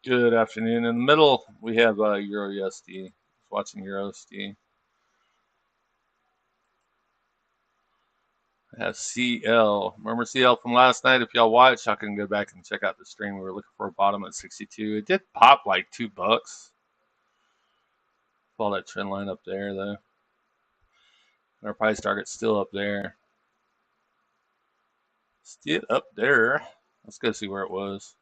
Good afternoon. In the middle, we have Euro USD. Watching Euro USD. I have CL. Remember CL from last night? If y'all watched, I can go back and check out the stream. We were looking for a bottom at 62. It did pop like $2. Follow that trend line up there, though. Our price target's still up there. Still up there. Let's go see where it was.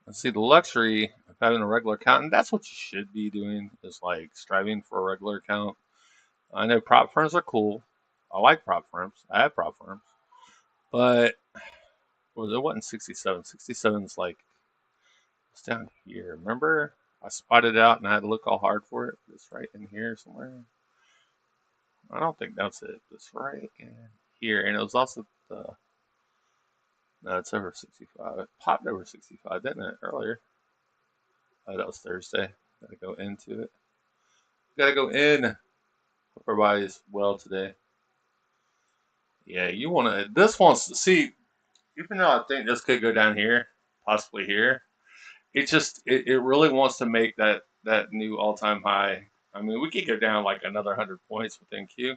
Let's see the luxury of having a regular account, and that's what you should be doing, is like striving for a regular account. I know prop firms are cool. I like prop firms. I have prop firms. But it wasn't 67. 67 is like, it's down here. Remember? I spotted it out and I had to look all hard for it. It's right in here somewhere. I don't think that's it. It's right in here. And it was also the. No, it's over 65. It popped over 65, didn't it, earlier? Oh, that was Thursday. Gotta go into it. Gotta go in. Hope everybody's well today. Yeah, you want to. This wants to see, even though I think this could go down here, possibly here, it really wants to make that new all time high. I mean, we could go down like another 100 points within Q,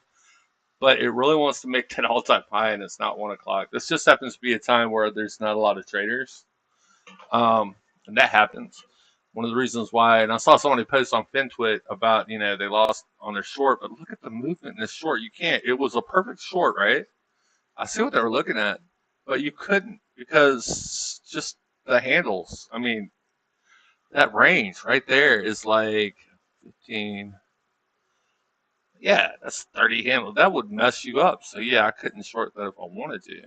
but it really wants to make that all time high, and it's not 1 o'clock. This just happens to be a time where there's not a lot of traders, and that happens. One of the reasons why, and I saw somebody post on FinTwit about they lost on their short, but look at the movement in this short. You can't. It was a perfect short, right? I see what they were looking at, but you couldn't because just the handles. I mean, that range right there is like 15. Yeah, that's 30 handle. That would mess you up. So yeah, I couldn't short that if I wanted to.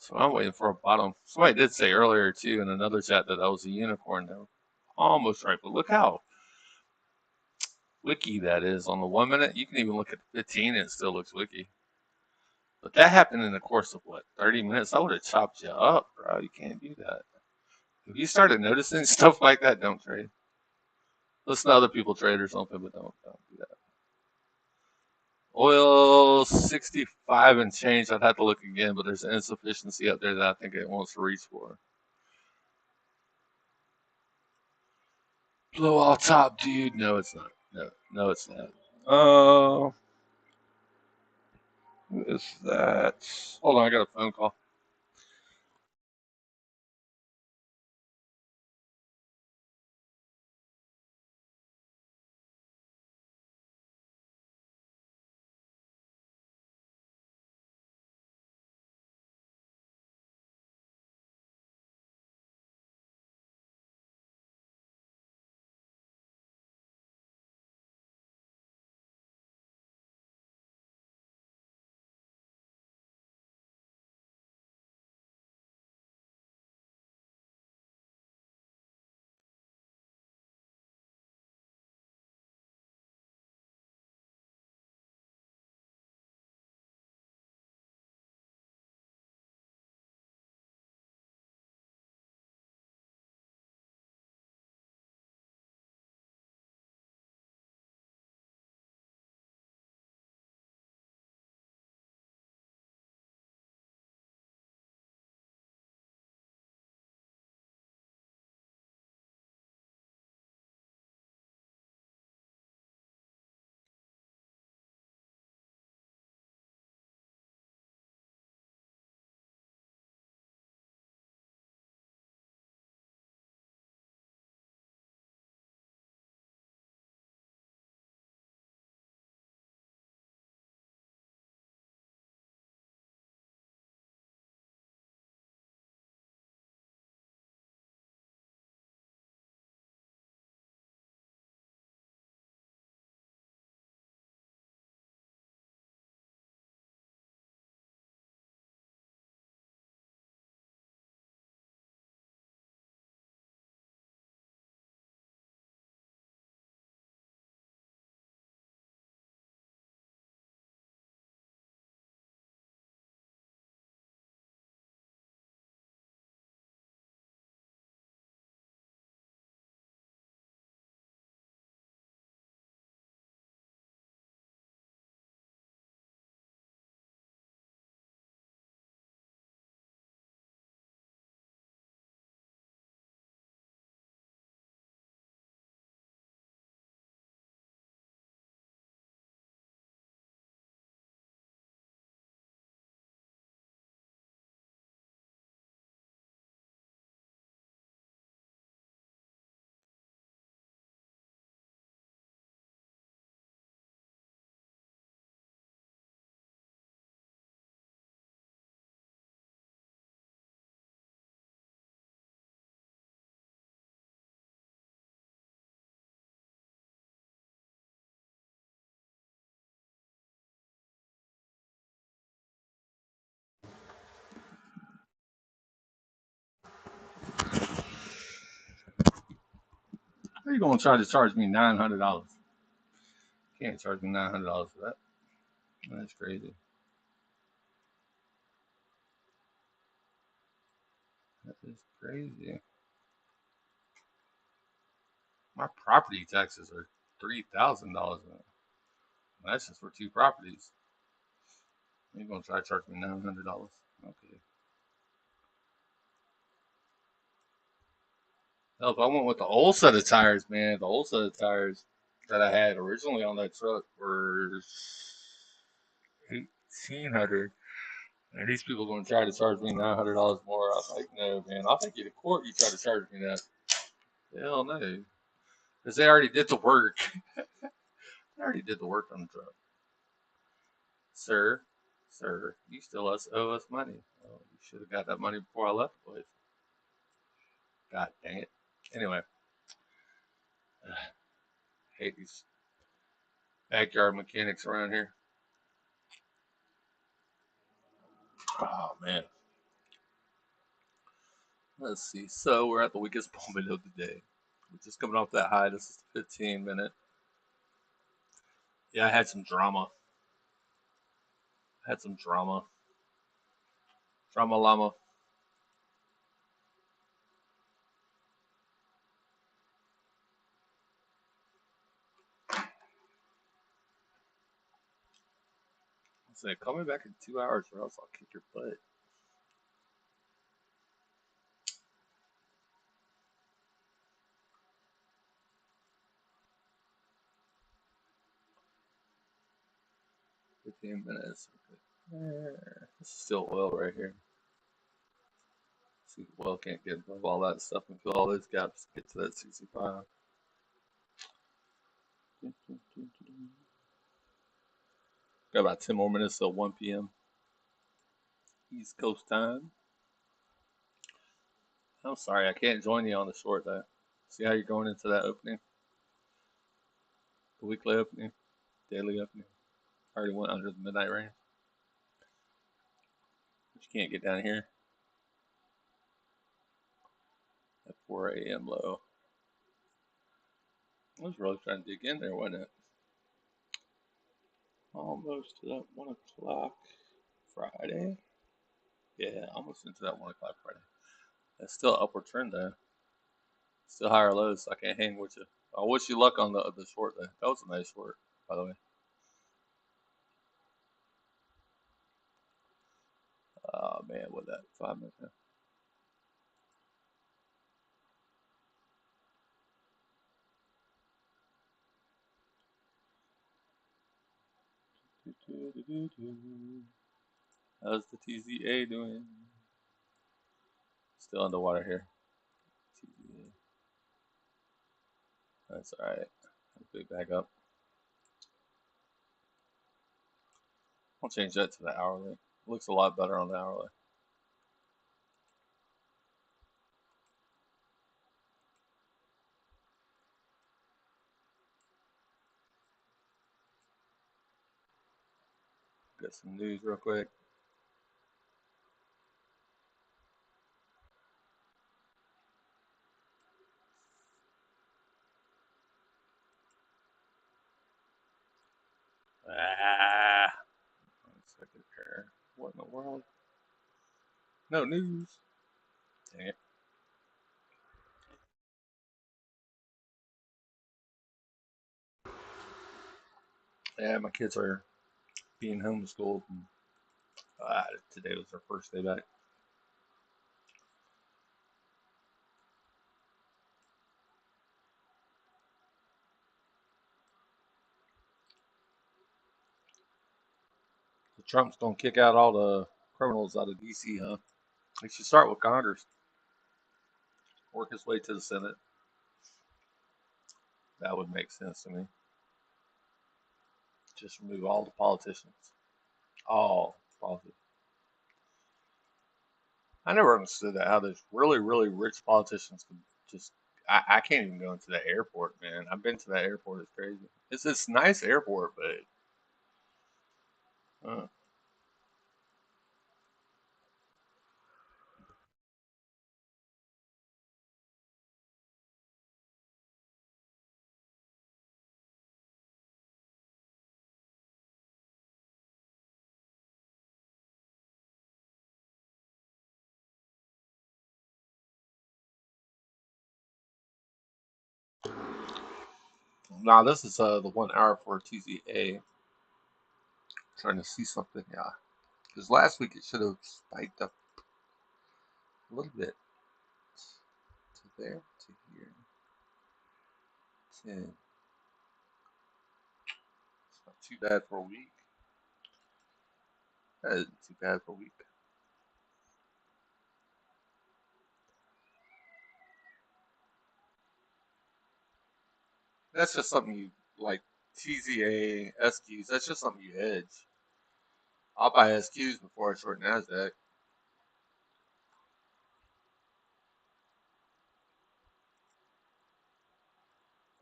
So I'm waiting for a bottom. Somebody did say earlier too in another chat that that was a unicorn. Though, almost right, but look how wiki that is on the 1 minute. You can even look at the 15 and it still looks wiki. But that happened in the course of what, 30 minutes? I would have chopped you up, bro. You can't do that. If you started noticing stuff like that, don't trade. Listen to other people trade or something, but don't do that. Oil 65 and change. I'd have to look again, but there's an insufficiency up there that I think it wants to reach for. Blow off top, dude. No, it's not. No, it's not. Who is that? Hold on, I got a phone call. How you gonna try to charge me $900? Can't charge me $900 for that. That's crazy. That is crazy. My property taxes are $3,000. That's just for two properties. You're gonna try to charge me $900? Okay. Hell, if I went with the old set of tires, man, the old set of tires that I had originally on that truck were 1,800, and these people are gonna try to charge me $900 more. I was like, no, man, I'll take you to court. You try to charge me that? Hell no, because they already did the work. They already did the work on the truck, sir. Sir, you still owe us money. Well, you should have got that money before I left the place. God dang it. Anyway, hate these backyard mechanics around here. Oh man. Let's see. So we're at the weakest moment of the day. We're just coming off that high. This is the 15-minute. Yeah, I had some drama. Had some drama. Drama llama. I said, call me back in 2 hours or else I'll kick your butt. Fifteen minutes. Okay. This is still oil right here. See, oil can't get above all that stuff and fill all those gaps to get to that 65. Got about 10 more minutes till 1 p.m. East Coast time. I'm sorry, I can't join you on the short though. See how you're going into that opening? The weekly opening, daily opening. I already went under the midnight range. But you can't get down here at 4 a.m. low. I was really trying to dig in there, wasn't it? Almost to that 1 o'clock Friday. Yeah, almost into that 1 o'clock Friday. That's still upward trend though. Still higher lows, so I can't hang with you. I wish you luck on the short though. That was a nice short, by the way. Oh man, what that 5 minutes now? How's the TZA doing? Still underwater here. TZA. That's alright. Big back up. I'll change that to the hourly. Looks a lot better on the hourly. Get some news real quick. Ah, 1 second here. What in the world? No news. Dang it. Yeah, my kids are being homeschooled. And, today was their first day back. So Trump's gonna kick out all the criminals out of D.C., huh? He should start with Congress. Work his way to the Senate. That would make sense to me. Just remove all the politicians. All politicians. I never understood that, how those really, really rich politicians could just. I can't even go into the airport, man. I've been to that airport. It's crazy. It's this nice airport, but Now this is the 1 hour for TZA. Trying to see something, yeah. Because last week it should have spiked up a little bit to there to here. 10. It's not too bad for a week. That isn't too bad for a week. That's just something you like. TZA, SQs, that's just something you hedge. I'll buy SQs before I short NASDAQ.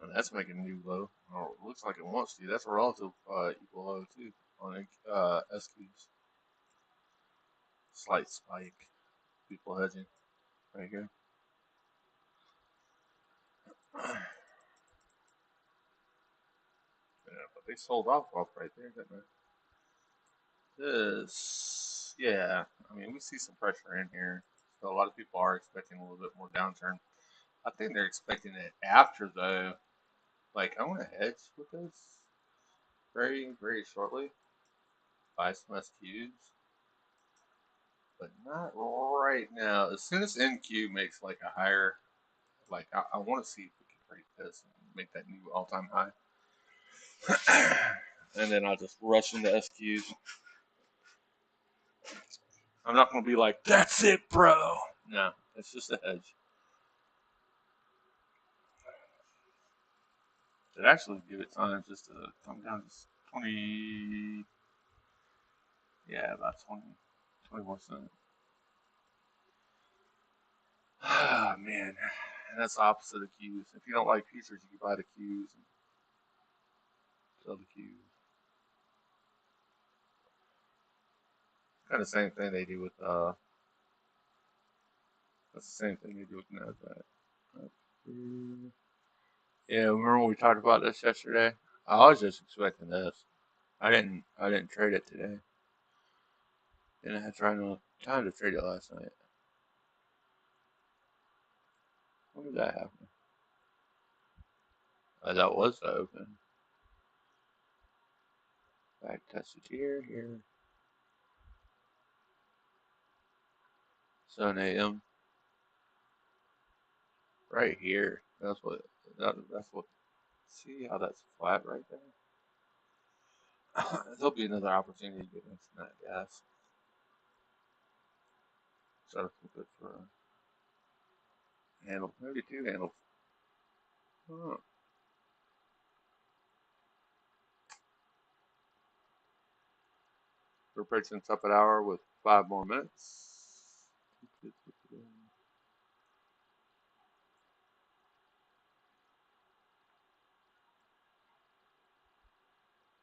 And that's making a new low. Or it looks like it wants to. That's a relative equal low too on SQs. Slight spike. People hedging right here. Yeah, but they sold off right there, didn't they? This, yeah. I mean, we see some pressure in here. So a lot of people are expecting a little bit more downturn. I think they're expecting it after though. Like I want to hedge with this very, very shortly. Buy some SQs, but not right now. As soon as NQ makes like a higher, like I want to see if we can break this and make that new all-time high. And then I'll just rush into SQs. I'm not going to be like, that's it, bro. No, it's just a hedge. It actually give it time just to come down to 20, yeah, about 20 more cents. Ah, man. And that's the opposite of Qs. If you don't like futures, you can buy the Qs and sell the Qs. Kind of the same thing they do with, that's the same thing they do with NASDAQ. Yeah, remember we talked about this yesterday? I was just expecting this. I didn't trade it today. Didn't have time to trade it last night. When did that happen? That was the open. Back tested here. 7 a.m. Right here. That's what. That's what. See how that's flat right there. There'll be another opportunity to get into that gas. Try to flip it for a handle. Maybe 2 handles. Oh. We're approaching top an hour with 5 more minutes.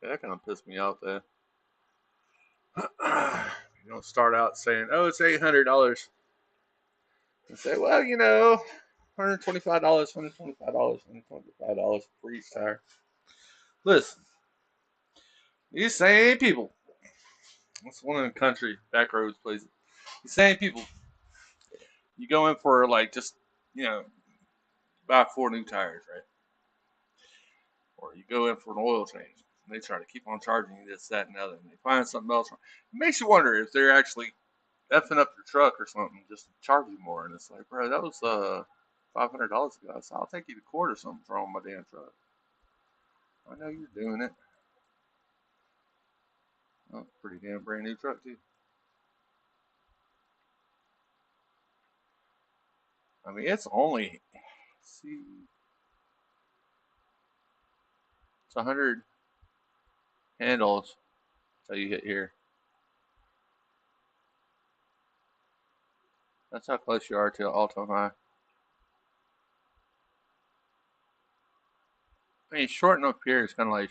Yeah, that kind of pissed me off there. You don't start out saying, "Oh, it's $800," and say, "Well, $125, $125 for each tire." Listen, these same people. That's one in the country, back roads places. These same people. You go in for like just buy 4 new tires, right? Or you go in for an oil change. And they try to keep on charging you this, that, and the other, and they find something else wrong. It makes you wonder if they're actually effing up your truck or something just to charge you more. And it's like, bro, that was $500 ago. So I'll take you to court or something for my damn truck. I know you're doing it. Oh, pretty damn brand new truck too. I mean, it's only see, it's 100 handles until you hit here. That's how close you are to all-time high. I mean, shorting up here is kind of like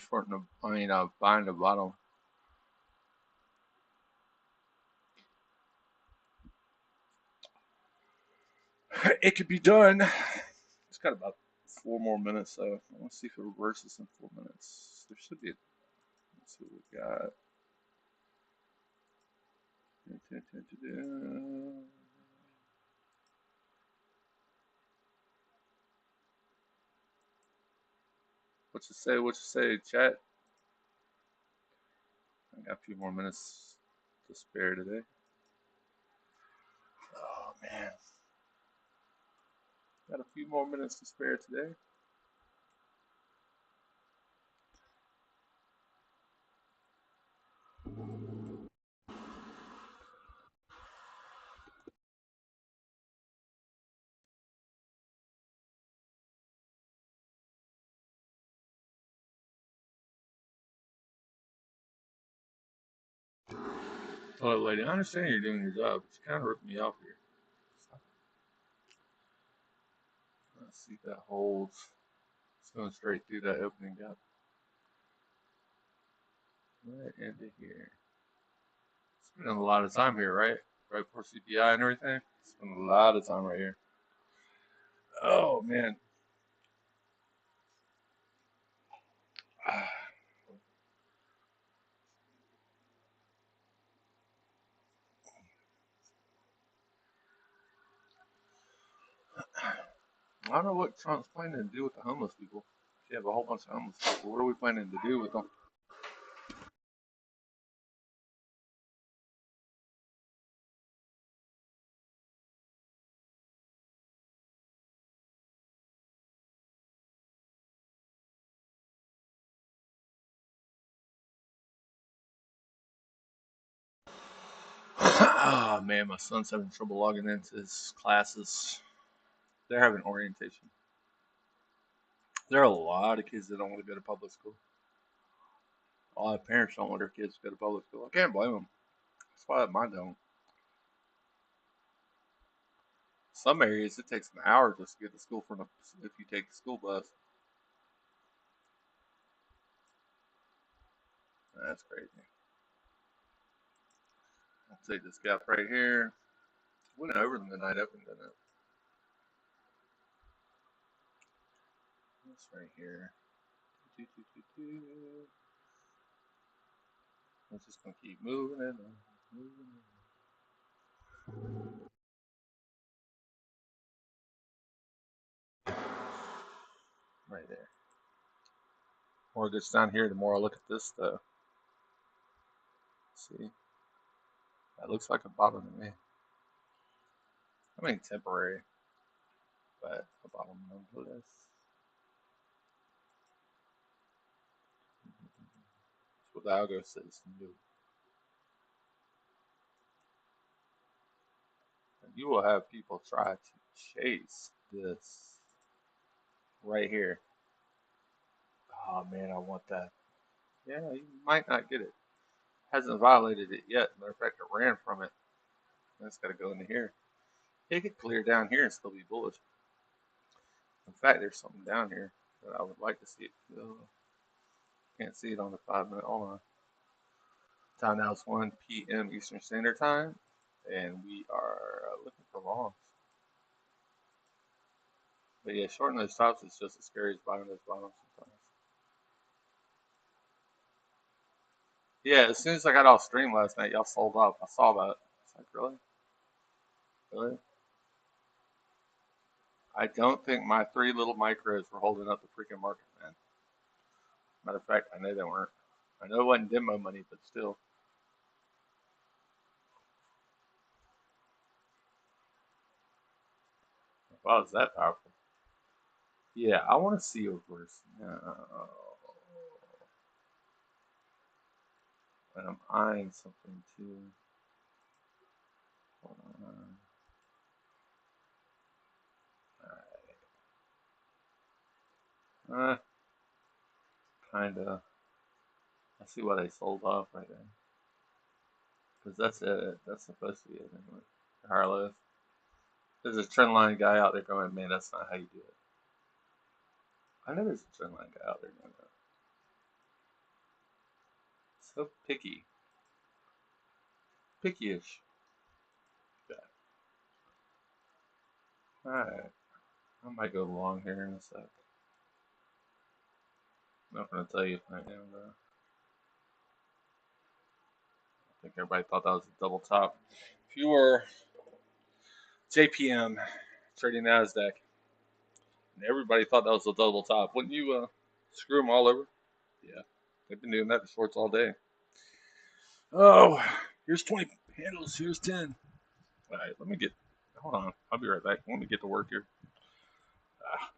buying the bottom. It could be done. It's got about 4 more minutes, so let's see if it reverses in 4 minutes. There should be. Let's see what we got. What you say? What you say, chat? I got a few more minutes to spare today. Oh man, got a few more minutes to spare today. Oh, lady, I understand you're doing your job, but you kind of ripped me off here. Let's see if that holds. It's going straight through that opening gap. Right into here. Spending a lot of time here, right? Right before CPI and everything. Spending a lot of time right here. Oh man. I don't know what Trump's planning to do with the homeless people. You have a whole bunch of homeless people. What are we planning to do with them? Oh man, my son's having trouble logging into his classes. They're having orientation. There are a lot of kids that don't want to go to public school. A lot of parents don't want their kids to go to public school. I can't blame them. That's why mine don't. Some areas it takes an hour just to get to school from if you take the school bus. That's crazy. I'll take this gap right here. Went over the midnight open, didn't it? This right here. I'm just gonna keep moving it. Right there. The more it gets down here, the more I look at this though. See? That looks like a bottom to me. I mean temporary, but a bottom nonetheless. That's what the algo says to do. And you will have people try to chase this right here. Oh man, I want that. Yeah, you might not get it. Hasn't violated it yet. Matter of fact, it ran from it. That's got to go into here. It could clear down here and still be bullish. In fact, there's something down here that I would like to see it go. Can't see it on the 5 minute. Hold on. Time now is 1 p.m. Eastern Standard Time, and we are looking for longs. But yeah, shorting those tops is just as scary as buying those bottoms sometimes. Yeah, as soon as I got off stream last night, y'all sold off. I saw that. It's like, really? Really? I don't think my three little micros were holding up the freaking market, man. Matter of fact, I know they weren't. I know it wasn't demo money, but still. Wow, is that powerful? Yeah, I want to see overs. No. And I'm eyeing something too. Hold on. Alright. Kinda. I see why they sold off right there. Because that's it. That's supposed to be it anyway. Higher lows. There's a trend line guy out there going, man, that's not how you do it. I know there's a trend line guy out there going that. So picky. Picky-ish. Yeah. Alright. I might go long here in a sec. I'm not going to tell you if I am, though. I think everybody thought that was a double top. If you were JPM trading NASDAQ, and everybody thought that was a double top, wouldn't you Screw them all over. Yeah, they've been doing that to shorts all day. Oh, here's 20 handles. Here's 10. All right, let me get. Hold on, I'll be right back. Let me get to work here. Ah.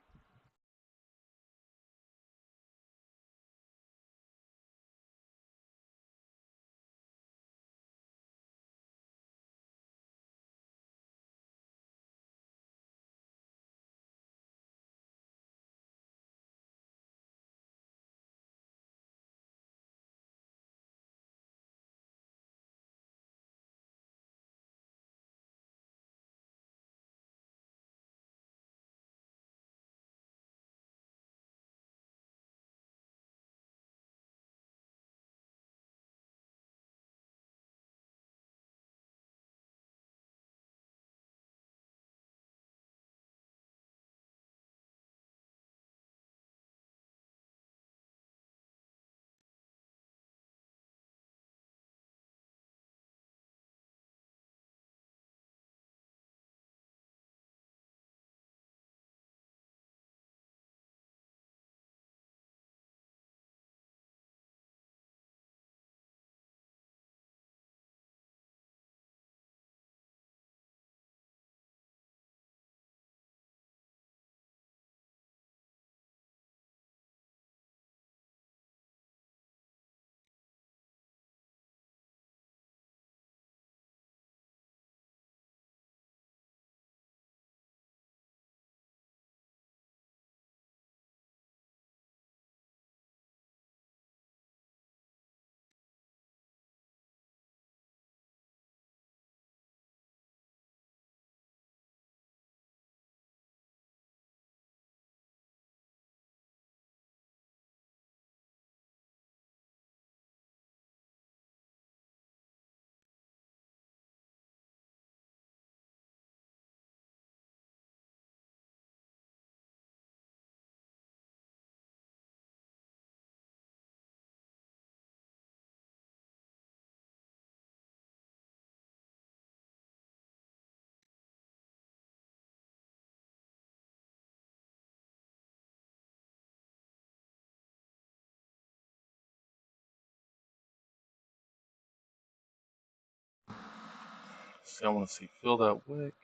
So I want to see fill that wick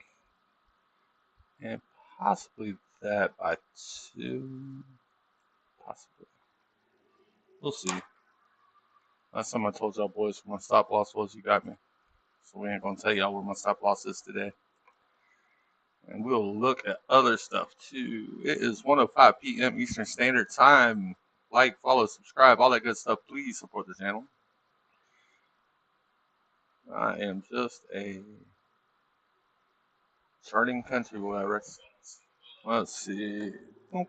and possibly that by 2. Possibly. We'll see. Last time I told y'all boys what my stop loss was, you got me. So we ain't gonna tell y'all where my stop loss is today. And we'll look at other stuff too. It is 1:05 p.m. Eastern Standard Time. Like, follow, subscribe, all that good stuff. Please support the channel. I am just a charting country boy, Rex. Let's see. Oh,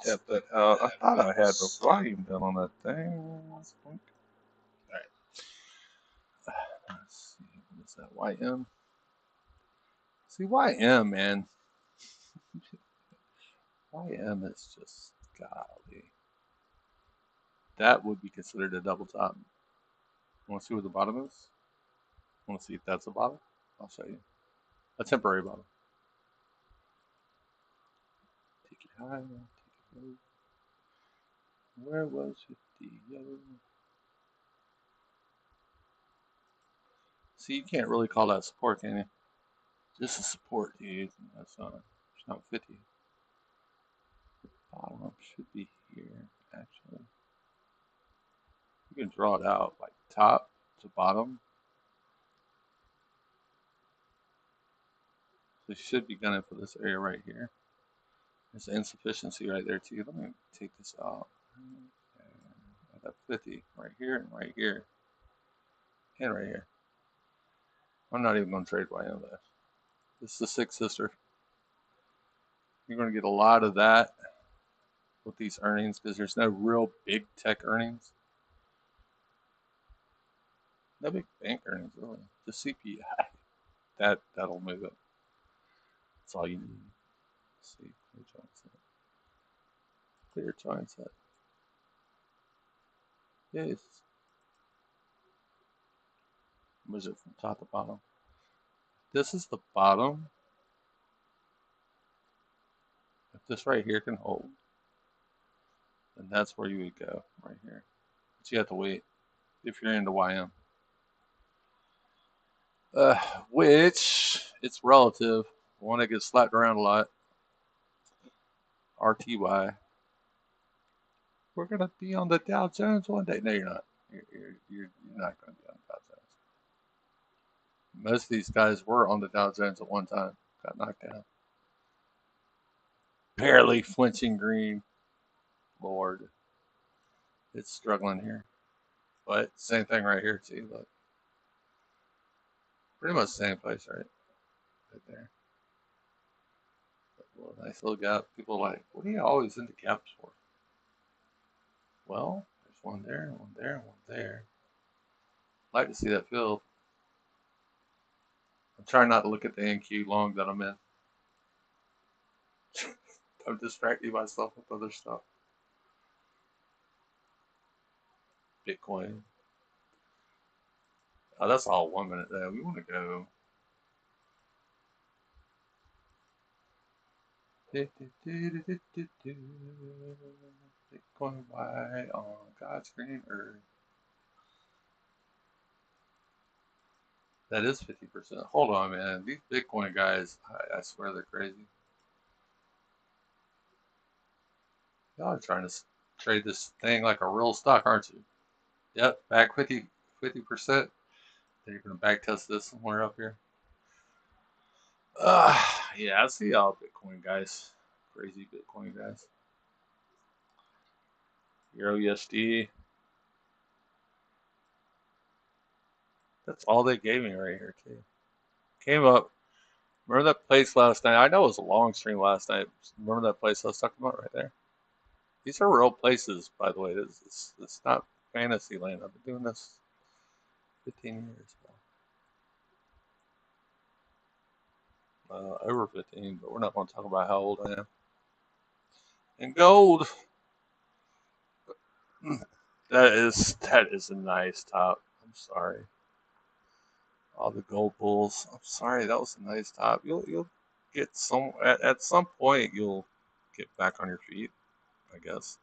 tap that out. I thought I had the volume done on that thing. Alright. Let's see. What is that? YM? See, YM, man. YM is just golly. That would be considered a double top. Want to see what the bottom is? Want to see if that's a bottom? I'll show you. A temporary bottom. Take it high, take it low. Where was it? See, you can't really call that support, can you? This is support, dude. That's not. It's not 50. The bottom should be here, actually. You can draw it out like top to bottom. So you should be gunning for this area right here. There's insufficiency right there too. Let me take this out. I got 50 right here and right here. And right here. I'm not even going to trade YM there. This is the sixth sister. You're going to get a lot of that with these earnings because there's no real big tech earnings. No big bank earnings, really. The CPI. That'll move it. That's all you need. Let's see. Clear joint set. Clear joint set. Yes. Measure from top to bottom. This is the bottom. If this right here can hold, And that's where you would go right here. But you have to wait if you're into YM. Which it's relative. One that gets slapped around a lot. RTY. We're gonna be on the Dow Jones one day. No, you're not. You're not gonna be on the Dow Jones. Most of these guys were on the Dow Jones at one time. Got knocked down. Barely flinching green. Lord, it's struggling here. But same thing right here too. Look, pretty much the same place, right? Right there. But nice little gap. People are like, what are you always into gaps for? Well, there's one there, one there, one there. I'd like to see that filled. I'm trying not to look at the NQ long that I'm in. I'm distracting myself with other stuff. Bitcoin. Oh, that's all 1 minute there. We want to go. Bitcoin Y on God's green earth. That is 50%. Hold on, man. These Bitcoin guys, I swear they're crazy. Y'all are trying to trade this thing like a real stock, aren't you? Yep, back 50%. Then you're going to back test this somewhere up here. Yeah, I see y'all Bitcoin guys. Crazy Bitcoin guys. Euro USD. That's all they gave me right here, too. Came up. Remember that place last night? I know it was a long stream last night. Remember that place I was talking about right there? These are real places, by the way. It's not fantasy land. I've been doing this 15 years now. Over 15, but we're not going to talk about how old I am. And gold. That is a nice top. I'm sorry. All the gold bulls. I'm sorry, that was a nice top. You'll get some at some point. You'll get back on your feet, I guess.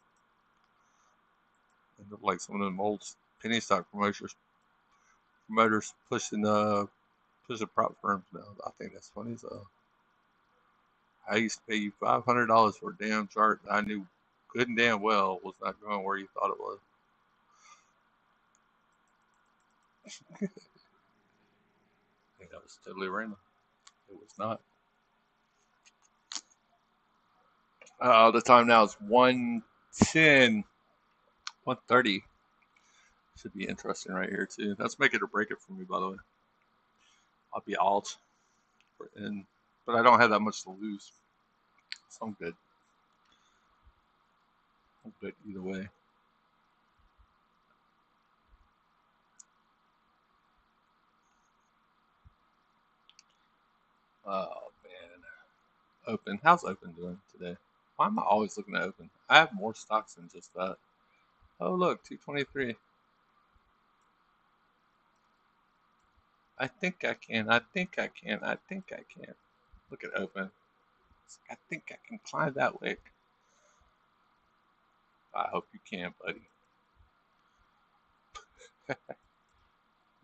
End up like some of them old penny stock promoters pushing prop firms now. I think that's funny. So I used to pay you $500 for a damn chart that I knew good and damn well was not going where you thought it was. I think that was totally random. It was not. The time now is 1:10, 1:30. Should be interesting right here too. That's make it or break it for me, by the way. I'll be alt, but I don't have that much to lose, so I'm good. I'm good either way. Oh man, Open. How's Open doing today? Why am I always looking at Open? I have more stocks than just that. Oh look, 223. I think I can. I think I can. I think I can. Look at Open. I think I can climb that wick. I hope you can, buddy.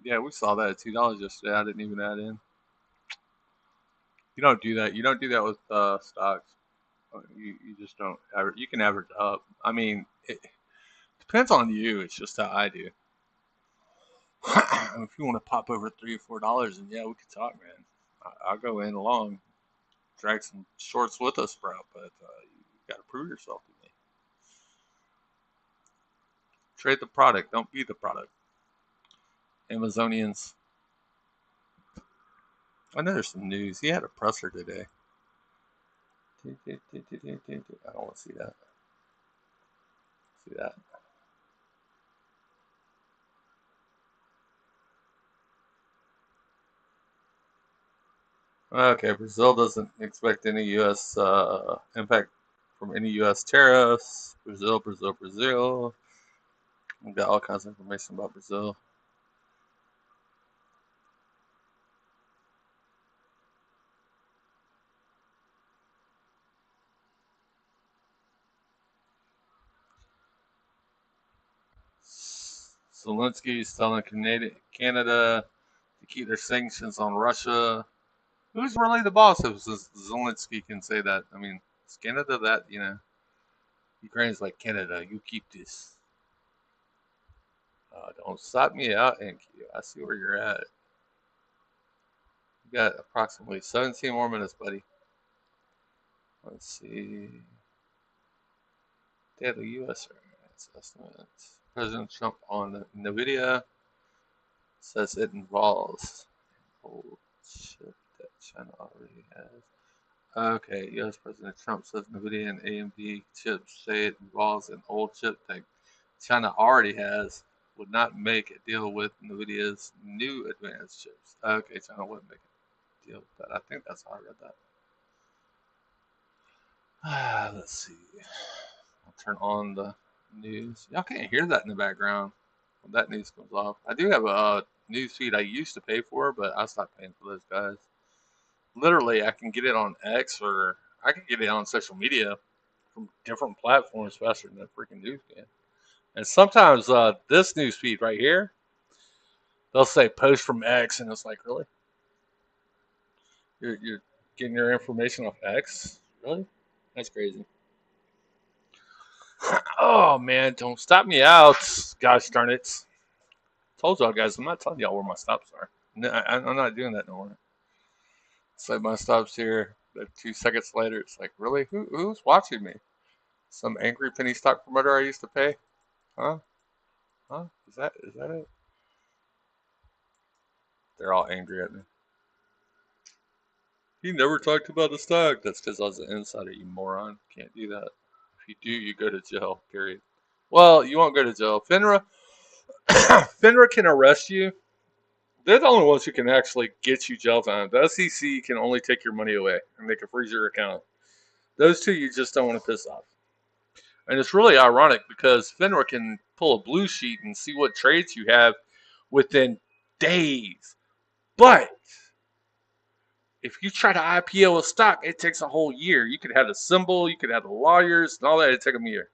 Yeah, we saw that at $2 yesterday. I didn't even add in. You don't do that. You don't do that with stocks. You just don't. You can average up. I mean, it depends on you. It's just how I do. If you want to pop over $3 or $4, then yeah, we could talk, man. I'll go in along, drag some shorts with us, bro. But you got to prove yourself to me. Trade the product. Don't be the product. Amazonians. I know there's some news. He had a presser today. I don't want to see that. See that. Okay, Brazil doesn't expect any U.S. Impact from any U.S. tariffs. Brazil. We've got all kinds of information about Brazil. Zelensky's telling Canada to keep their sanctions on Russia. Who's really the boss if Zelensky can say that? I mean, is Canada that, Ukraine's like, Canada, you keep this. Don't stop me out, NQ. I see where you're at. You got approximately 17 more minutes, buddy. Let's see. Daily U.S. estimate. President Trump on NVIDIA says it involves old chip that China already has. Okay, U.S. President Trump says NVIDIA and AMD chips say it involves an old chip that China already has, would not make a deal with NVIDIA's new advanced chips. Okay, China wouldn't make a deal with that. I think that's how I read that. Let's see. I'll turn on the news. Y'all can't hear that in the background when that news comes off. I do have a news feed I used to pay for, but I stopped paying for those guys. Literally, I can get it on X or I can get it on social media from different platforms faster than a freaking news can. And sometimes this news feed right here, they'll say post from X, and it's like, really? You're getting your information off X? Really? That's crazy. Oh man, don't stop me out, gosh darn it! Told y'all guys, I'm not telling y'all where my stops are. No, I'm not doing that no more. It's like my stops here. But 2 seconds later, it's like, really? Who's watching me? Some angry penny stock promoter I used to pay? Huh? Huh? Is that it? They're all angry at me. He never talked about the stock. That's because I was an insider, you moron. Can't do that. If you do, you go to jail. Period. Well, you won't go to jail. FINRA can arrest you. They're the only ones who can actually get you jail time. The SEC can only take your money away and they can freeze your account. Those two you just don't want to piss off. And it's really ironic because FINRA can pull a blue sheet and see what trades you have within days. But if you try to IPO a stock, it takes a whole year. You could have the symbol, you could have the lawyers, and all that. It'd take them a year.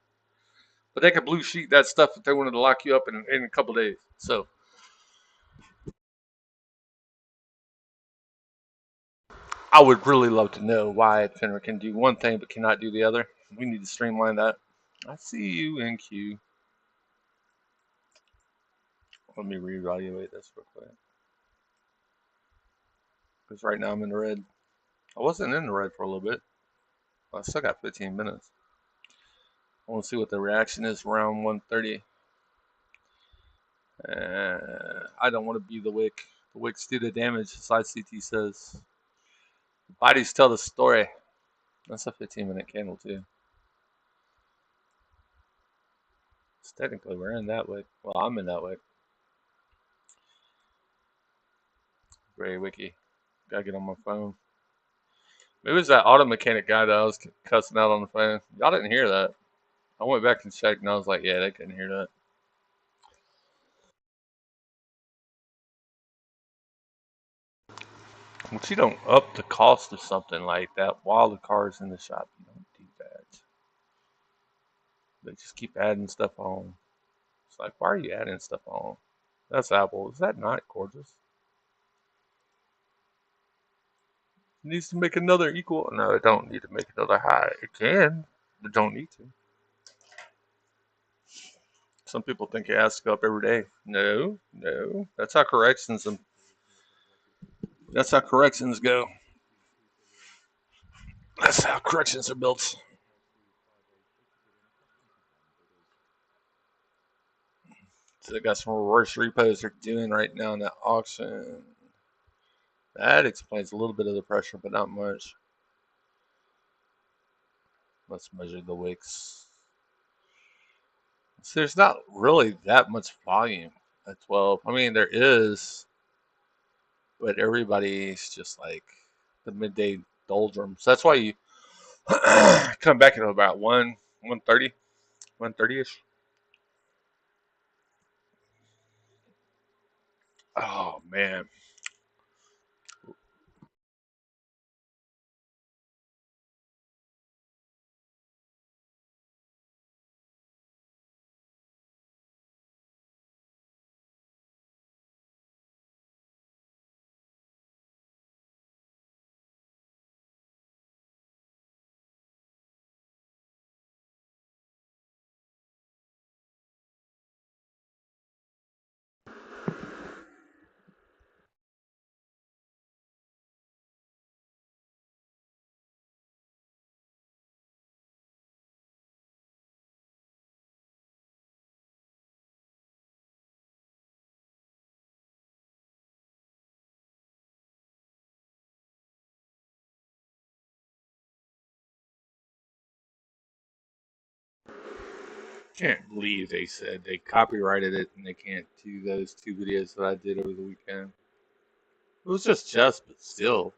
But they could blue sheet that stuff if they wanted to lock you up in a couple days. So I would really love to know why FINRA can do one thing but cannot do the other. We need to streamline that. I see you, NQ. Let me reevaluate this real quick. Because right now I'm in the red. I wasn't in the red for a little bit. I still got 15 minutes. I want to see what the reaction is around 1:30. I don't want to be the wick. The wicks do the damage, as ICT says. The bodies tell the story. That's a 15-minute candle, too. So technically, we're in that wick. Well, I'm in that wick. Very wicky. Gotta get on my phone. Maybe it was that auto mechanic guy that I was cussing out on the phone. Y'all didn't hear that. I went back and checked, and I was like, yeah, they couldn't hear that. But you don't up the cost of something like that while the car's in the shop. You don't do that. They just keep adding stuff on. It's like, why are you adding stuff on? That's Apple. Is that not gorgeous? It needs to make another equal. No, it don't need to make another high. It can, but don't need to. Some people think it has to go up every day. No, no. That's how corrections go. That's how corrections are built. So they got some reverse repos they're doing right now in that auction. That explains a little bit of the pressure, but not much. Let's measure the wicks. So there's not really that much volume at 12. I mean, there is, but everybody's just like the midday doldrums. That's why you come back at about 1:30, 1:30ish. Oh man, Can't believe they said they copyrighted it and they can't do those two videos that I did over the weekend. It was just chess, but still,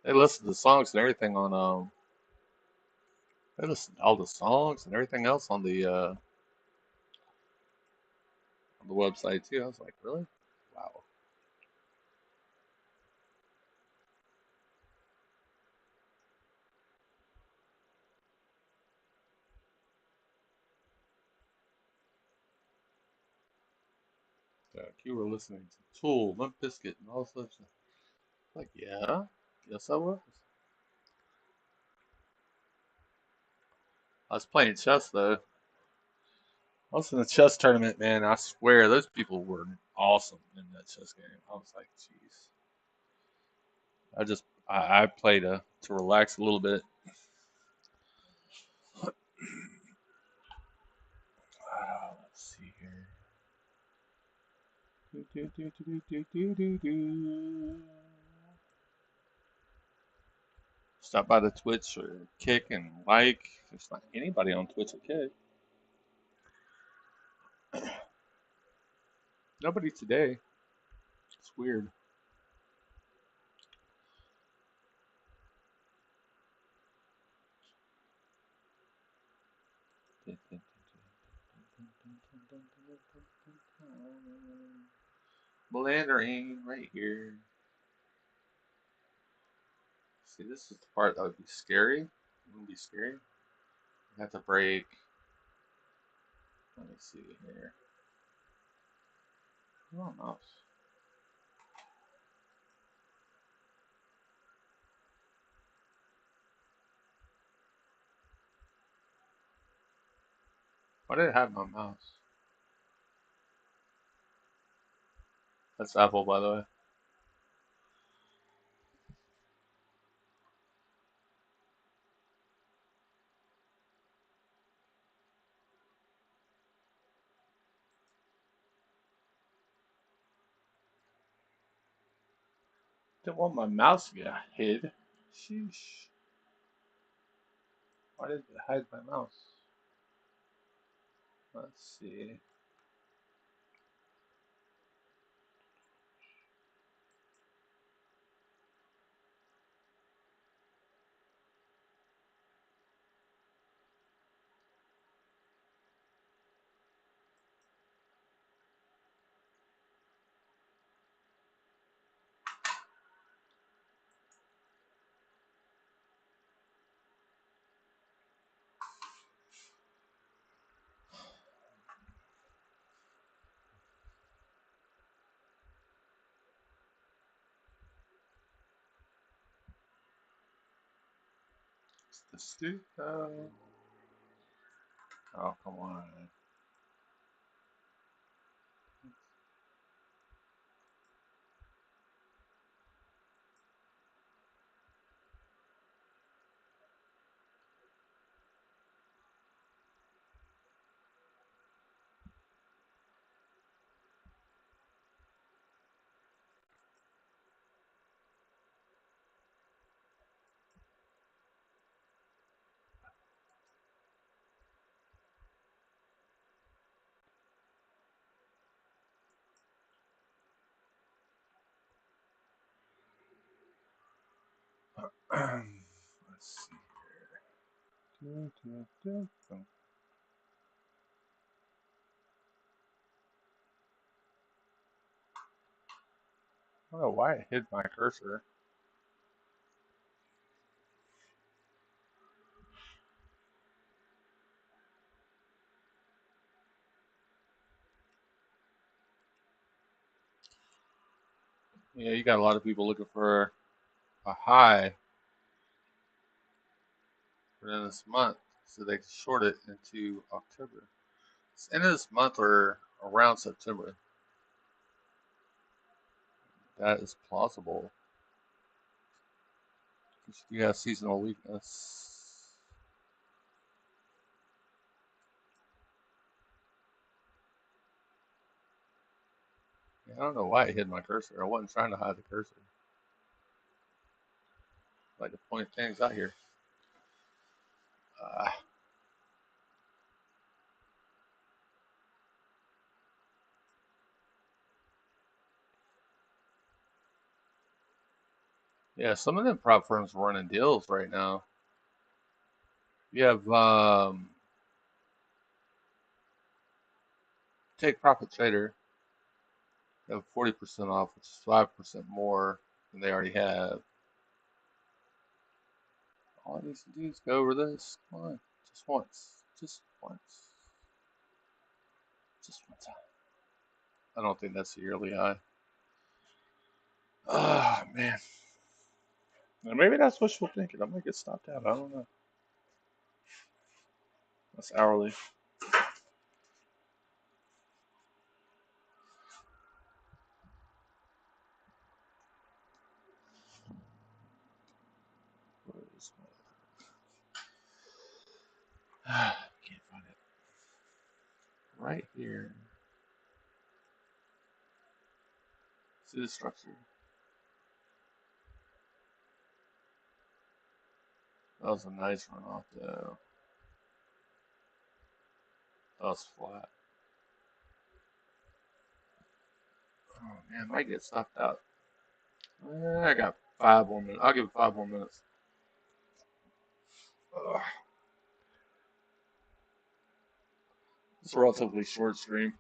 they listed the songs and everything on. They listed all the songs and everything else on the website too. I was like, really? Wow. You were listening to Tool, Limp Bizkit, and all such. Like, yeah, yes I was. I was playing chess though. I was in a chess tournament, man. I swear those people were awesome in that chess game. I was like, jeez. I played to relax a little bit. Let's see here. Stop by the Twitch or Kick and like. There's not anybody on Twitch or Kick. Nobody today. It's weird. Melandering right here. See, this is the part that would be scary. It wouldn't be scary. I have to break. Let me see here. Oh, mouse. Why did it have my mouse? That's Apple, by the way. Didn't want my mouse to get hid. Sheesh. Why did it hide my mouse? Let's see. It's the Oh, come on. Let's see here. I don't know why it hid my cursor. Yeah, you got a lot of people looking for a high for the end of this month, so they can short it into October. It's end of this month or around September. That is plausible. You have seasonal weakness. Yeah, I don't know why it hid my cursor. I wasn't trying to hide the cursor. I like to point things out here. Yeah, some of them prop firms are running deals right now. You have Take Profit Trader, they have 40% off, which is 5% more than they already have. All I need to do is go over this. Come on, just once, just once, just one time. I don't think that's a yearly high. Ah, man. Maybe that's wishful thinking. I might get stopped out. I don't know. That's hourly. Where is my... Can't find it. Right here. See the structure? That was a nice runoff, though. That was flat. Oh, man, I might get stopped out. I got 5 more minutes. I'll give it 5 more minutes. Ugh. It's a relatively short stream.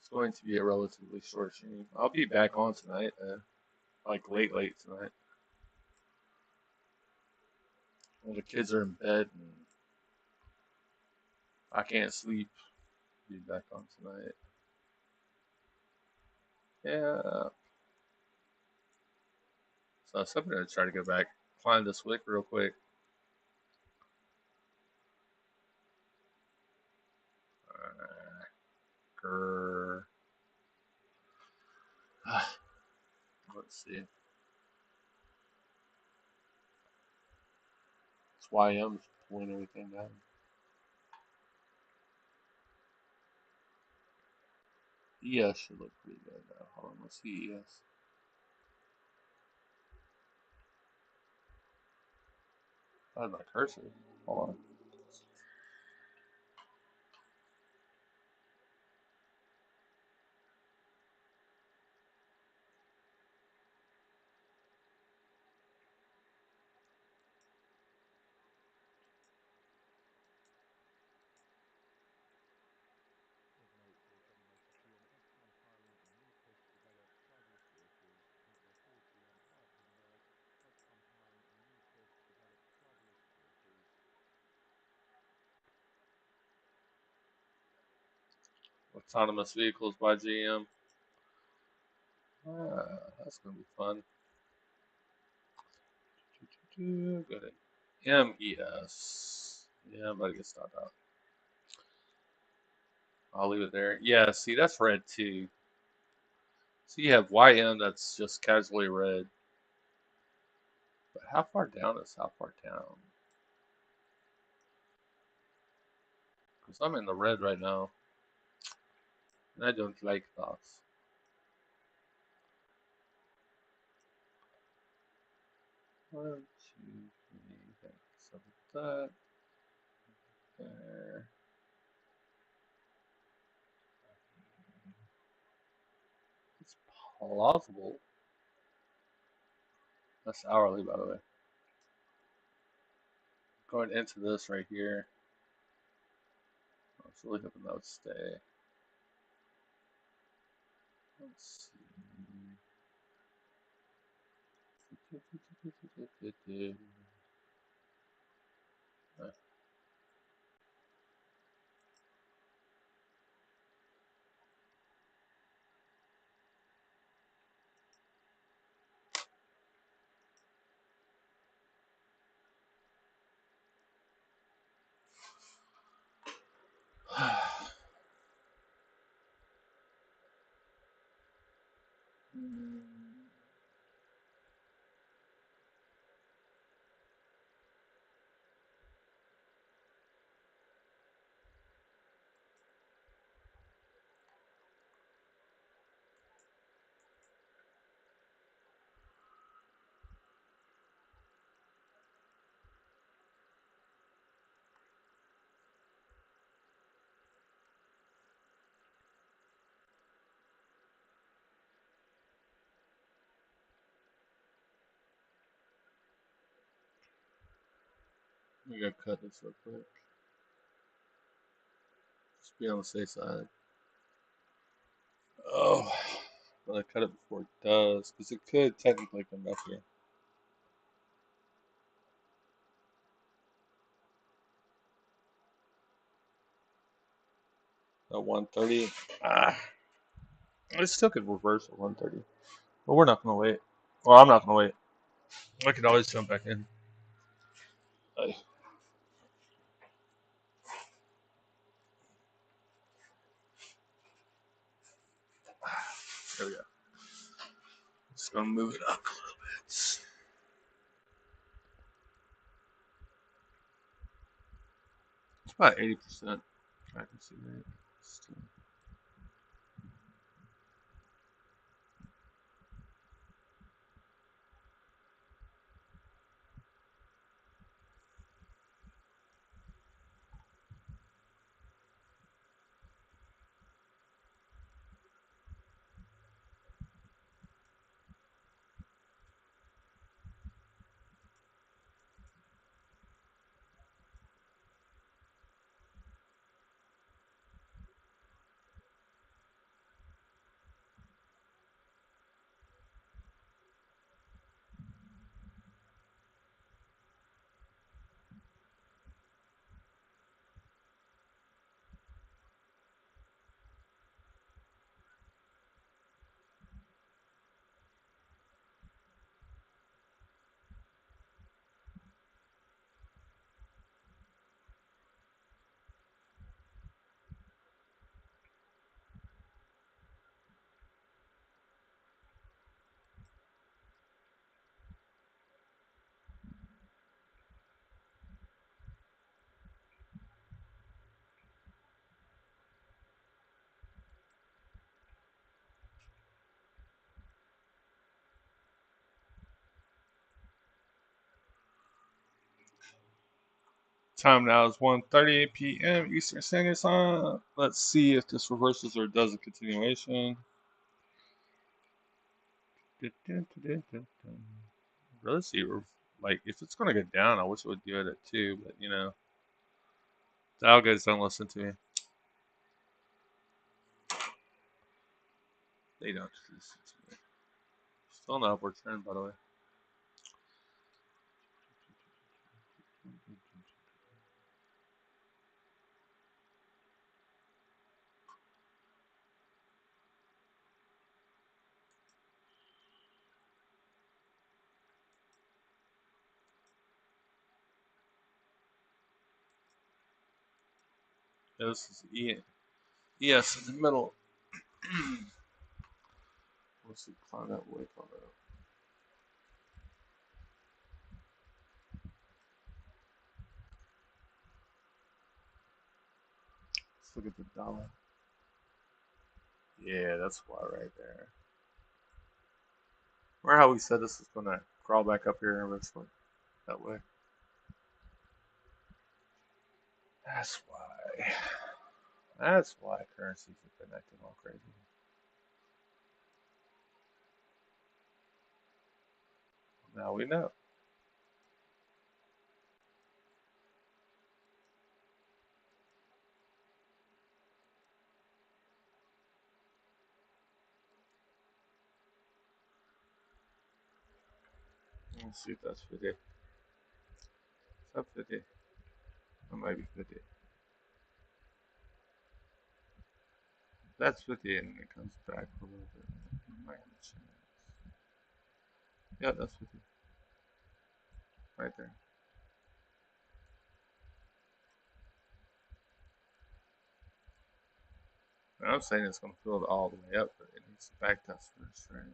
It's going to be a relatively short stream. I'll be back on tonight, like late tonight. When the kids are in bed and I can't sleep. Be back on tonight. Yeah. So I'm gonna try to go back, climb this wick real quick. Grr. Let's see. It's YM's pulling everything down. ES should look pretty good now. Hold on, let's see ES. I had my cursor. Hold on. Autonomous vehicles by GM. That's gonna be fun. Go to MES. Yeah, I'm about to get stopped out. I'll leave it there. Yeah, see, that's red too. So you have YM that's just casually red. But how far down is how far down? Because I'm in the red right now. And I don't like that. 1, 2, 3, thanks. So that. There. It's plausible. That's hourly, by the way. Going into this right here. Let's really hoping that would stay. Let's see. We gotta cut this real quick. Just be on the safe side. Oh, but I cut it before it does, because it could technically come back here. At 130. Ah, it still could reverse at 130. But we're not gonna wait. Well, I'm not gonna wait. I could always jump back in. Ay, there we go. Just gonna move it up a little bit. It's about 80%. I can see that. Still. Time now is 1:30 p.m. Eastern Standard Time. Let's see if this reverses or does a continuation. Really see, like, if it's gonna go down, I wish it would do it at 2, but you know, the algos don't listen to me. They don't listen to me. Still no upward trend, by the way. Yeah, this is ES in the middle. Let's see, climb that way, climb that up. Let's look at the dollar. Yeah, that's why right there. Remember how we said this is gonna crawl back up here eventually? That way. That's why. That's why currencies have been acting all crazy. Now we know. Let's see if that's 50. Is that 50? Or maybe 50. That's 50 and it comes back a little bit. Might have a chance. Yeah, that's 50. Right there. And I'm saying it's going to fill it all the way up, but it needs to back test first, right?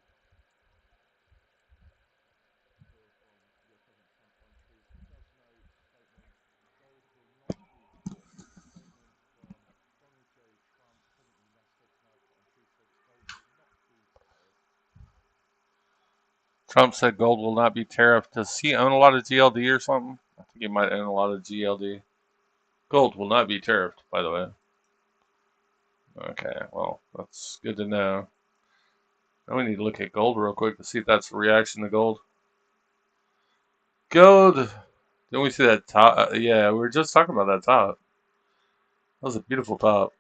Trump said gold will not be tariffed. Does he own a lot of GLD or something? I think he might own a lot of GLD. Gold will not be tariffed, by the way. Okay, well, that's good to know. Now we need to look at gold real quick to see if that's a reaction to gold. Gold Didn't we see that top? Yeah, we were just talking about that top. That was a beautiful top.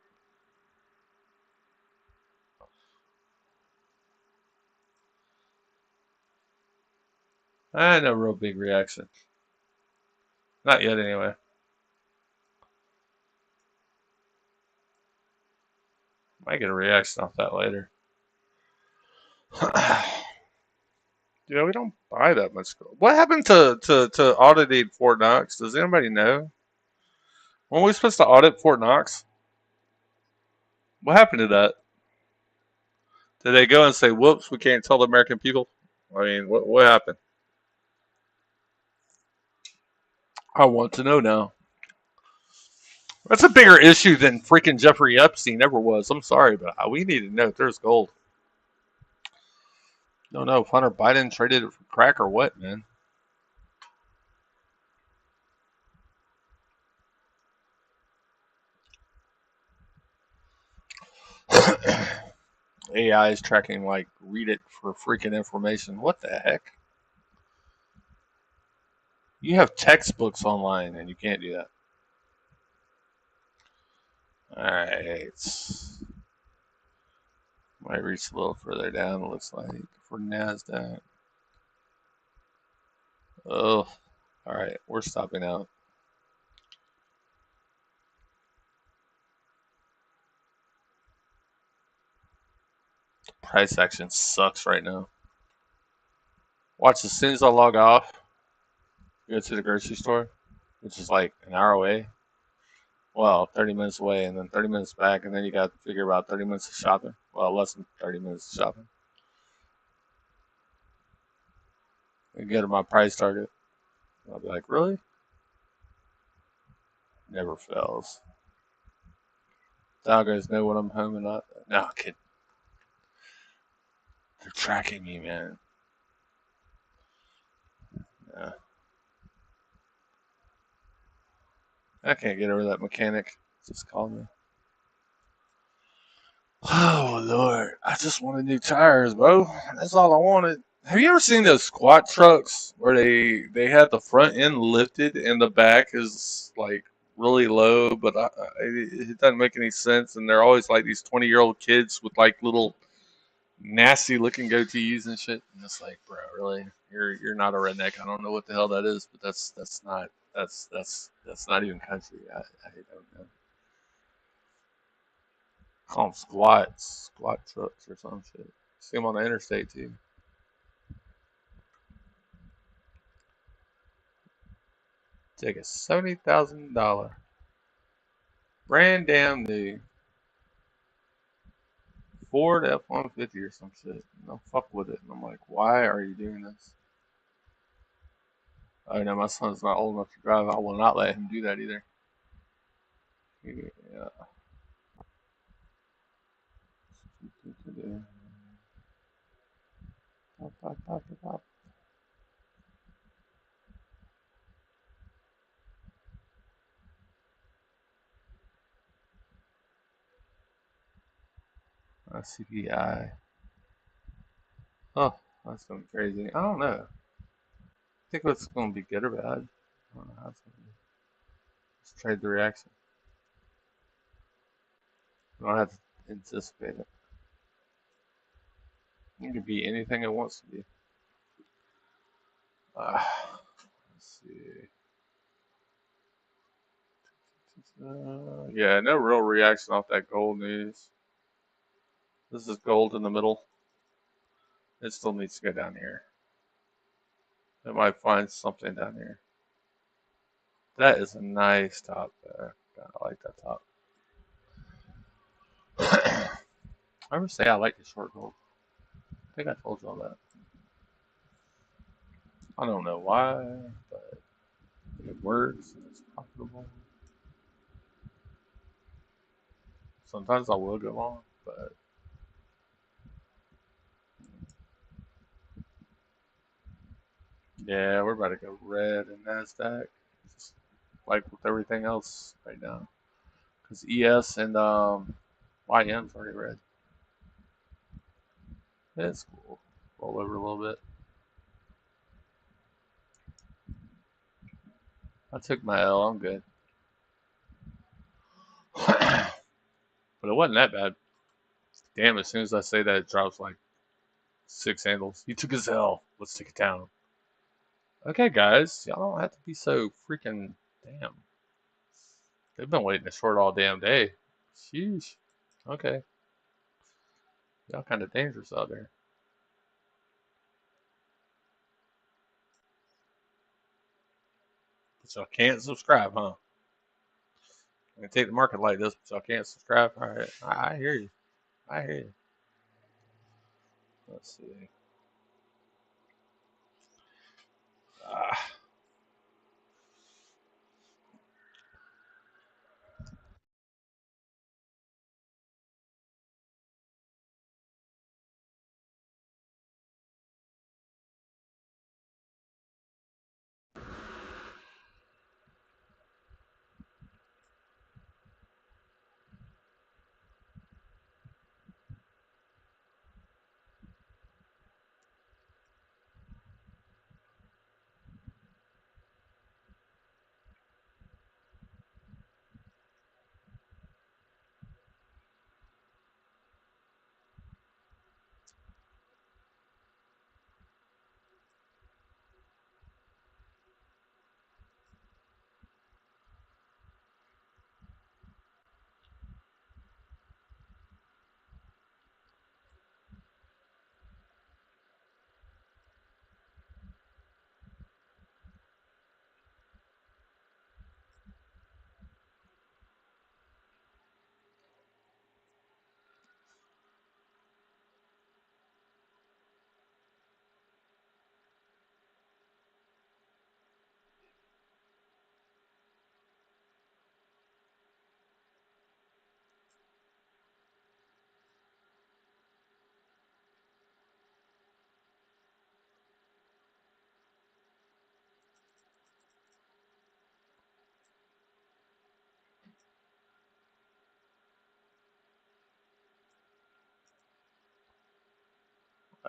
No real big reaction. Not yet, anyway. Might get a reaction off that later. Yeah, we don't buy that much gold. What happened to auditing Fort Knox? Does anybody know? Weren't we supposed to audit Fort Knox? What happened to that? Did they go and say, "Whoops, we can't tell the American people"? I mean, what happened? I want to know now. That's a bigger issue than freaking Jeffrey Epstein ever was. I'm sorry, but we need to know if there's gold. No, if Hunter Biden traded it for crack or what, man? AI is tracking, like, read it for freaking information. What the heck? You have textbooks online and you can't do that. Alright. Might reach a little further down, it looks like, for NASDAQ. Oh, alright, we're stopping out. Price action sucks right now. Watch, as soon as I log off, go to the grocery store, which is like an hour away. Well, 30 minutes away, and then 30 minutes back, and then you got to figure about 30 minutes of shopping. Well, less than 30 minutes of shopping. And get to my price target. I'll be like, really? Never fails. Doggos know when I'm home and not. No, kid. They're tracking me, man. Yeah. I can't get over that mechanic. Just called me. Oh, Lord. I just wanted new tires, bro. That's all I wanted. Have you ever seen those squat trucks where they have the front end lifted and the back is like really low, but it doesn't make any sense. And they're always like these 20-year-old kids with like little nasty looking goatees and shit. And it's like, bro, really, you're not a redneck. I don't know what the hell that is, but that's not even country. I don't know. Call them squat trucks or some shit. See them on the interstate too. Take a $70,000 brand damn new Ford F-150 or some shit. No, fuck with it. And I'm like, why are you doing this? Oh no, my son's not old enough to drive. I will not let him do that either. Yeah. CPI. Oh, that's something crazy. I don't know. I think it's going to be good or bad. I don't know how it's going to be. Just trade the reaction. I don't have to anticipate it. It can be anything it wants to be. Let's see. Yeah, no real reaction off that gold news. This is gold in the middle. It still needs to go down here. It might find something down here. That is a nice top there. I like that top. I ever say I like the short gold? I think I told you all that. I don't know why, but it works. It's profitable. Sometimes I will go long, but yeah, we're about to go red in NASDAQ. Just like with everything else right now. Because ES and YM's already red. Yeah, it's cool. Roll over a little bit. I took my L. I'm good. But it wasn't that bad. Damn, as soon as I say that, it drops like 6 handles. He took his L. Let's take it down. Okay, guys. Y'all don't have to be so freaking damn. They've been waiting a short all damn day. Sheesh. Okay. Y'all kind of dangerous out there. But y'all can't subscribe, huh? I can take the market like this, but y'all can't subscribe. All right. I hear you. I hear you. Let's see. Ah.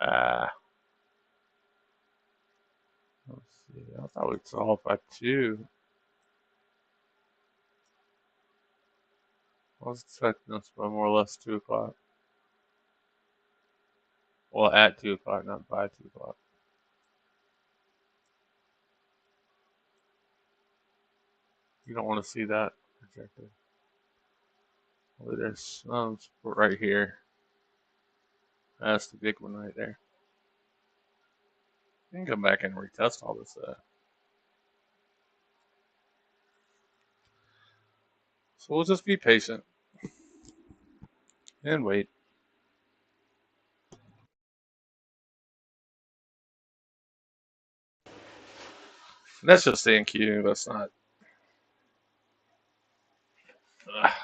Ah. Let's see. I thought we saw by 2. I was expecting us by more or less 2 o'clock. Well, at 2 o'clock, not by 2 o'clock. You don't want to see that projected. Well, there's support right here. That's the big one right there. You can come back and retest all this. So we'll just be patient and wait. And that's just the NQ. That's not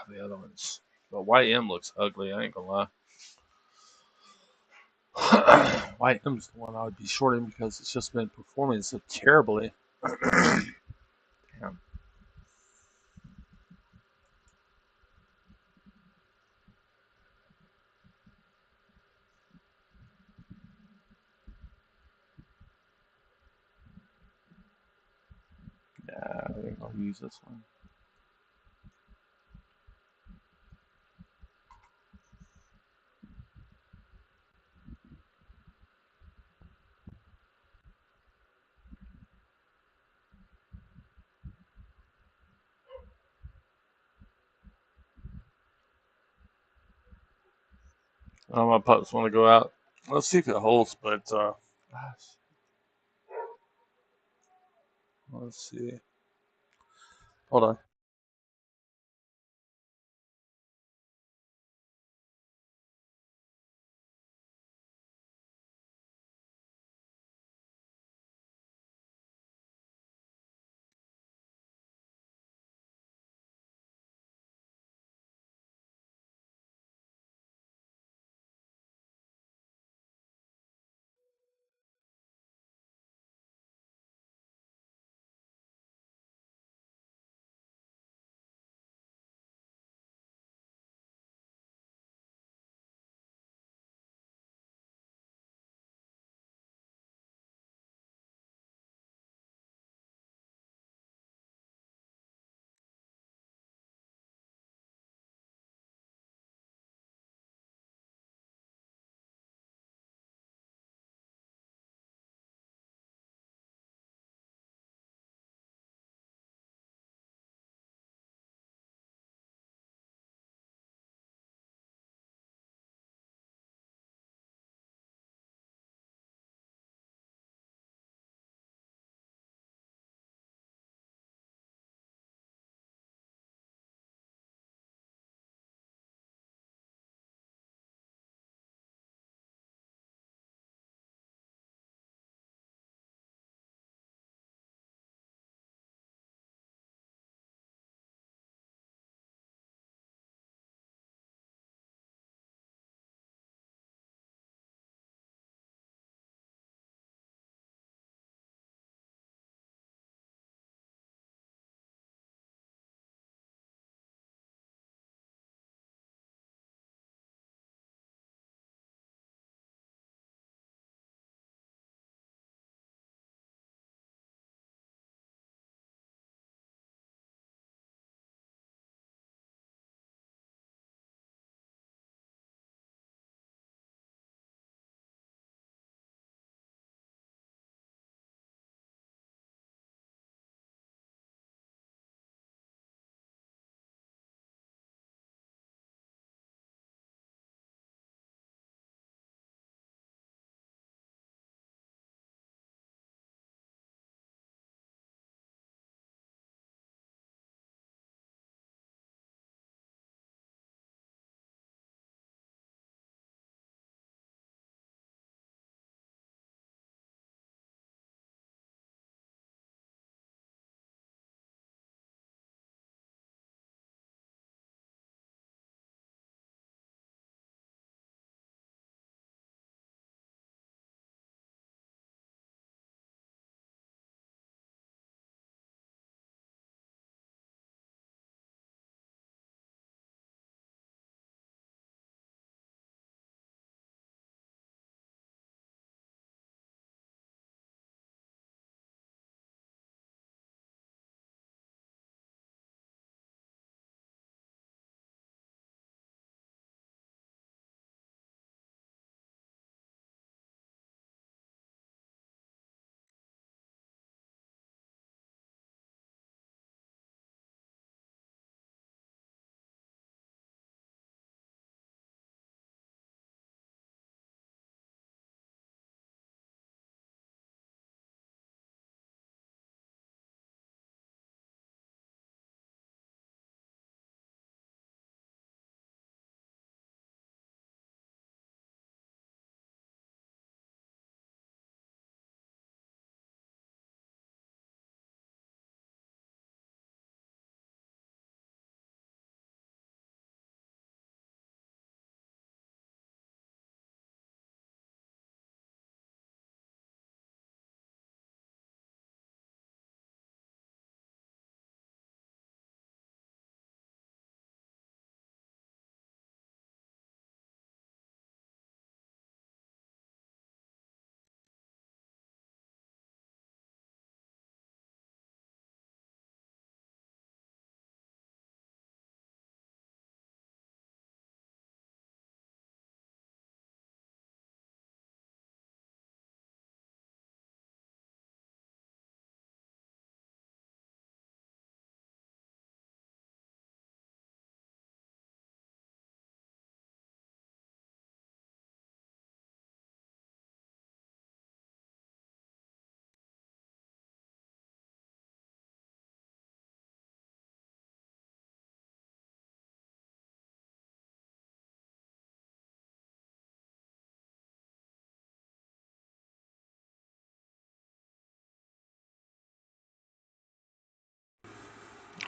the other ones. The YM looks ugly. I ain't gonna lie. YM's the one I would be shorting because it's just been performing so terribly. Damn. Yeah, I think I'll use this one. My pups want to go out. Let's see if it holds, but let's see. Hold on.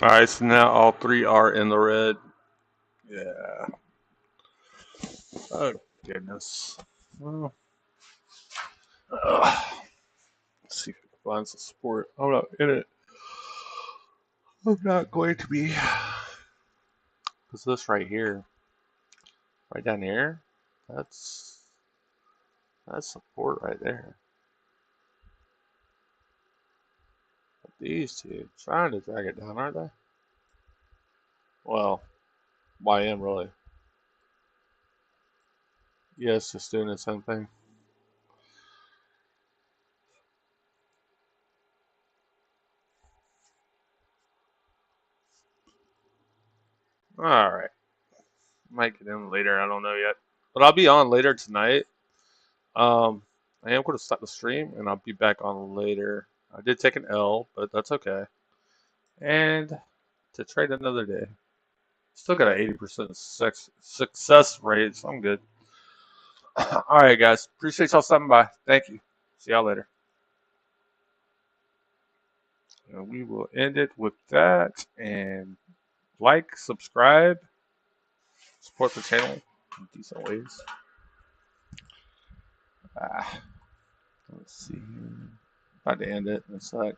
All right, so now all three are in the red. Yeah. Oh goodness. Well, let's see if we can find some support. I'm not in it. I'm not going to be. Because this right here, right down here, that's support right there. But these two trying to drag it down, aren't they? Well, YM really. Yes, just doing the same thing. All right. Might get in later. I don't know yet. But I'll be on later tonight. I am going to stop the stream and I'll be back on later. I did take an L, but that's okay. And to trade another day. Still got an 80% success rate, so I'm good. All right, guys. Appreciate y'all stopping by. Thank you. See y'all later. And we will end it with that. And like, subscribe, support the channel in decent ways. Let's see here. About to end it in a sec.